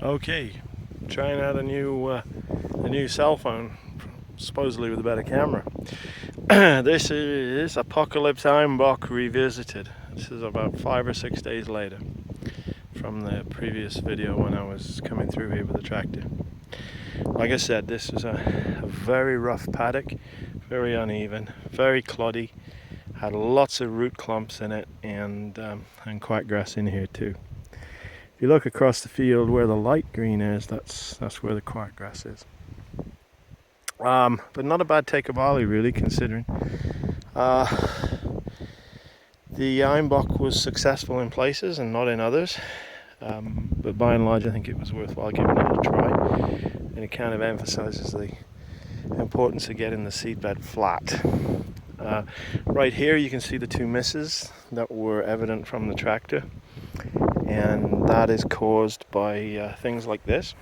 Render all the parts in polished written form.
Okay, trying out a new cell phone, supposedly with a better camera. This is Apocalypse Einbocked Revisited. This is about 5 or 6 days later from the previous video when I was coming through here with the tractor. Like I said, this is a very rough paddock, very uneven, very cloddy, had lots of root clumps in it, and quite grass in here too. If you look across the field where the light green is, that's where the quiet grass is. But not a bad take of barley, really, considering. The einbock was successful in places and not in others, but by and large I think it was worthwhile giving it a try, and it kind of emphasizes the importance of getting the seedbed flat. Right here you can see the two misses that were evident from the tractor, and that is caused by things like this,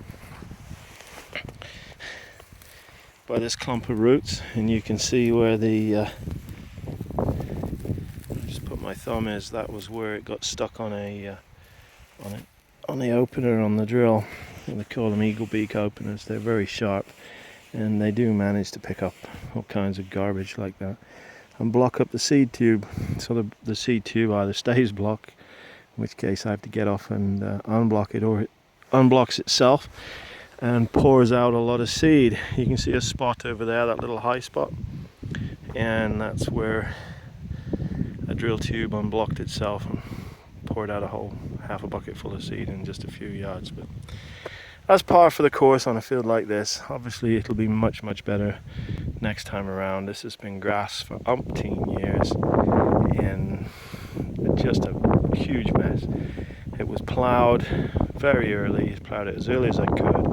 by this clump of roots. And you can see where the just put my thumb is, that was where it got stuck on the opener on the drill. They call them eagle beak openers. They're very sharp, and they do manage to pick up all kinds of garbage like that and block up the seed tube, so the seed tube either stays blocked, in which case I have to get off and unblock it, or it unblocks itself and pours out a lot of seed. You can see a spot over there, that little high spot, and that's where a drill tube unblocked itself and poured out a whole half a bucket full of seed in just a few yards. But that's par for the course on a field like this. Obviously it'll be much better next time around. This has been grass for umpteen years and just a huge mess. It was ploughed very early, ploughed it as early as I could,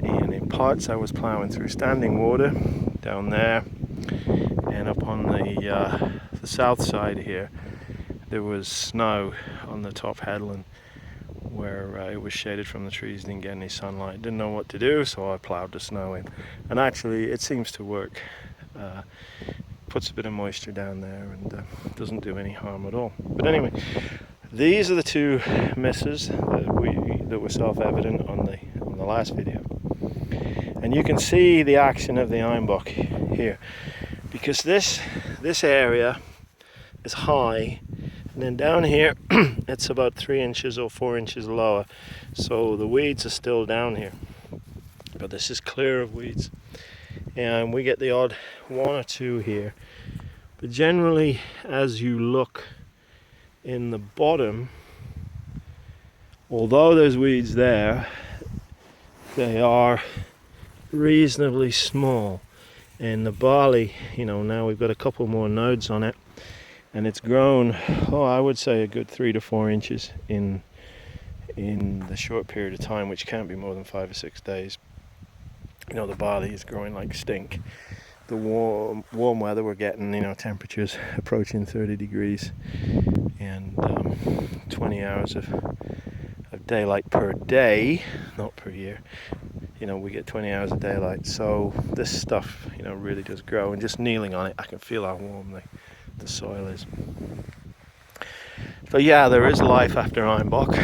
and in parts I was ploughing through standing water down there, and up on the south side here there was snow on the top headland where it was shaded from the trees, didn't get any sunlight, didn't know what to do, so I ploughed the snow in, and actually it seems to work. Puts a bit of moisture down there and doesn't do any harm at all. But anyway, these are the two misses that were self-evident on the last video, and you can see the action of the einbock here, because this area is high, and then down here it's about 3 inches or 4 inches lower, so the weeds are still down here, but this is clear of weeds, and we get the odd one or two here. But generally, as you look in the bottom, although there's weeds there, they are reasonably small. And the barley, now we've got a couple more nodes on it, and it's grown, I would say a good 3 to 4 inches in the short period of time, which can't be more than 5 or 6 days. The barley is growing like stink. The warm weather we're getting, temperatures approaching 30 degrees and 20 hours of daylight per day, not per year. We get 20 hours of daylight, so this stuff, really does grow, and just kneeling on it I can feel how warm the soil is. So yeah, there is life after einbock.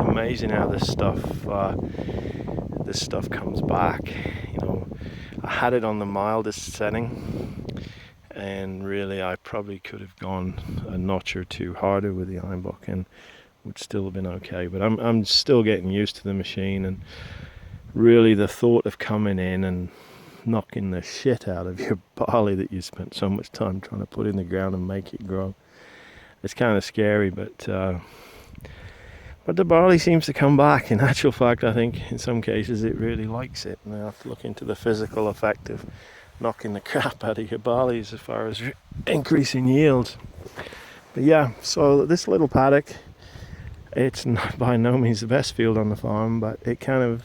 Amazing how this stuff comes back. I had it on the mildest setting, and really I probably could have gone a notch or two harder with the einbock and would still have been okay. But I'm still getting used to the machine, and really the thought of coming in and knocking the shit out of your barley that you spent so much time trying to put in the ground and make it grow, it's kind of scary, but the barley seems to come back. In actual fact, I think in some cases it really likes it, and I have to look into the physical effect of knocking the crap out of your barleys as far as increasing yields. But yeah, so this little paddock, it's not by no means the best field on the farm, but it kind of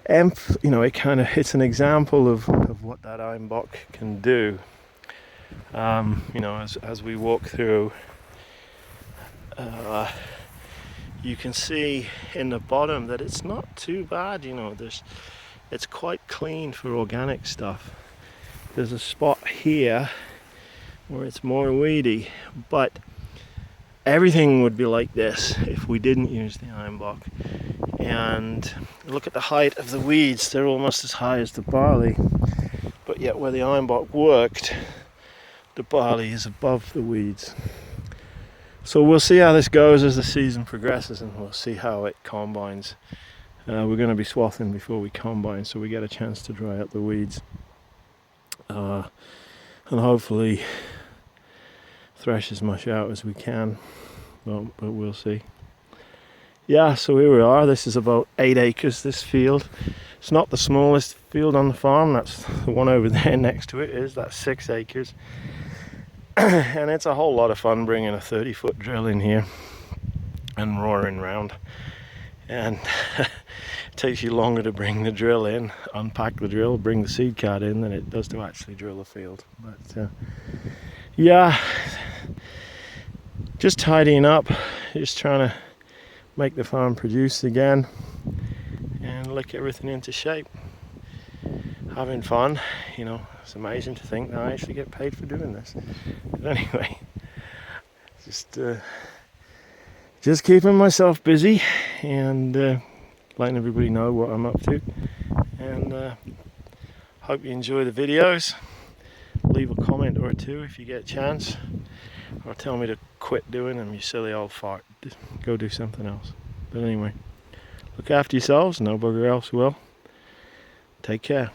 it's an example of what that einbock can do. As we walk through, you can see in the bottom that it's not too bad. It's quite clean for organic stuff. There's a spot here where it's more weedy, but everything would be like this if we didn't use the einbock. And look at the height of the weeds, they're almost as high as the barley, but yet where the einbock worked, the barley is above the weeds. So we'll see how this goes as the season progresses, and we'll see how it combines. We're going to be swathing before we combine, so we get a chance to dry up the weeds, and hopefully thresh as much out as we can, but we'll see. Yeah, so here we are. This is about 8 acres, this field. It's not the smallest field on the farm. That's the one over there next to it is. That's 6 acres. And it's a whole lot of fun bringing a 30-foot drill in here and roaring round. And it takes you longer to bring the drill in, unpack the drill, bring the seed cart in, than it does to actually drill a field. But yeah, just tidying up, just trying to make the farm produce again and lick everything into shape. Having fun, you know. It's amazing to think that I actually get paid for doing this. But anyway, just keeping myself busy and letting everybody know what I'm up to. And hope you enjoy the videos. Leave a comment or two if you get a chance, or tell me to quit doing them, you silly old fart. Go do something else. But anyway, look after yourselves, no bugger else will. Take care.